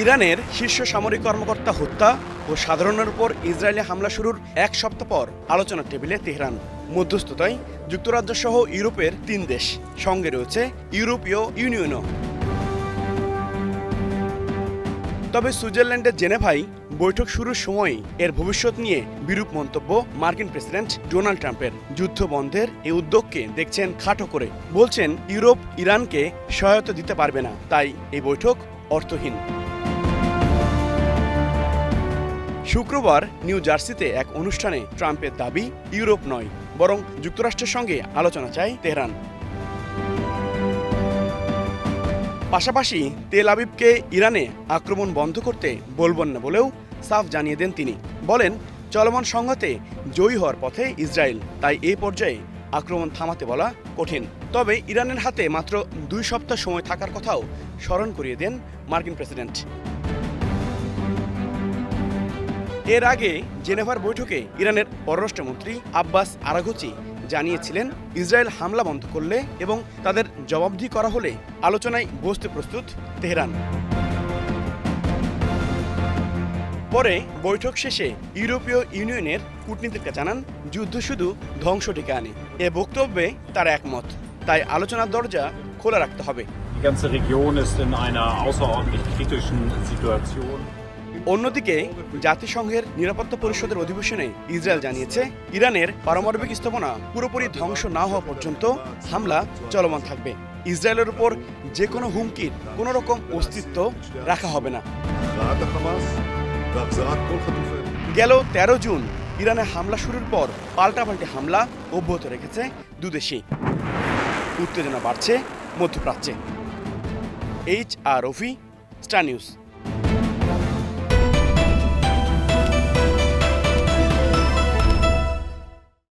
ইরানের শীর্ষ সামরিক কর্মকর্তা হত্যা ও সাধারণের উপর ইসরায়েলি হামলা শুরুর এক সপ্তাহ পর আলোচনার টেবিলে তেহরান। মধ্যস্থতায় যুক্তরাজ্য সহ ইউরোপের ৩ দেশ, সঙ্গে রয়েছে ইউরোপীয় ইউনিয়নও। তবে সুইজারল্যান্ডের জেনেভায় বৈঠক শুরুর সময়ই এর ভবিষ্যৎ নিয়ে বিরূপ মন্তব্য মার্কিন প্রেসিডেন্ট ডোনাল্ড ট্রাম্পের। যুদ্ধ বন্ধের এই উদ্যোগকে দেখছেন খাটো করে, বলছেন ইউরোপ ইরানকে সহায়তা দিতে পারবে না, তাই এই বৈঠক অর্থহীন। শুক্রবার নিউ জার্সিতে এক অনুষ্ঠানে ট্রাম্পের দাবি, ইউরোপ নয় বরং যুক্তরাষ্ট্রের সঙ্গে আলোচনা চায় তেহরান। পাশাপাশি তেল আবিবকে ইরানে আক্রমণ বন্ধ করতে বলবেন না বলেও সাফ জানিয়ে দেন তিনি। বলেন, চলমান সংঘাতে জয়ী হওয়ার পথে ইসরায়েল, তাই এই পর্যায়ে আক্রমণ থামাতে বলা কঠিন। তবে ইরানের হাতে মাত্র 2 সপ্তাহ সময় থাকার কথাও স্মরণ করিয়ে দেন মার্কিন প্রেসিডেন্ট। এর আগে জেনেভার বৈঠকে ইরানের পররাষ্ট্রমন্ত্রী আব্বাস আরাঘচি জানিয়েছিলেন, ইসরায়েল হামলা বন্ধ করলে এবং তাদের জবাবদিহি করা হলে আলোচনায় বসতে প্রস্তুত তেহরান। পরে বৈঠক শেষে ইউরোপীয় ইউনিয়নের কূটনীতিকরা জানান, যুদ্ধ শুধু ধ্বংস ডেকে আনে। এ বক্তব্যে তারা একমত, তাই আলোচনার দরজা খোলা রাখতে হবে। Die ganze Region ist in einer außerordentlich kritischen Situation. অন্যদিকে জাতিসংঘের নিরাপত্তা পরিষদের অধিবেশনে ইসরায়েল জানিয়েছে, ইরানের পারমাণবিক স্থাপনা পুরোপুরি ধ্বংস না হওয়া পর্যন্ত হামলা চলমান থাকবে। ইসরায়েলের উপর যে কোনো হুমকির কোনো রকম অস্তিত্ব রাখা হবে না। গেল 13 জুন ইরানে হামলা শুরুর পর পাল্টাপাল্টি হামলা অব্যাহত রেখেছে দুদেশই। উত্তেজনা বাড়ছে মধ্যপ্রাচ্যে। HR Rafi, star news.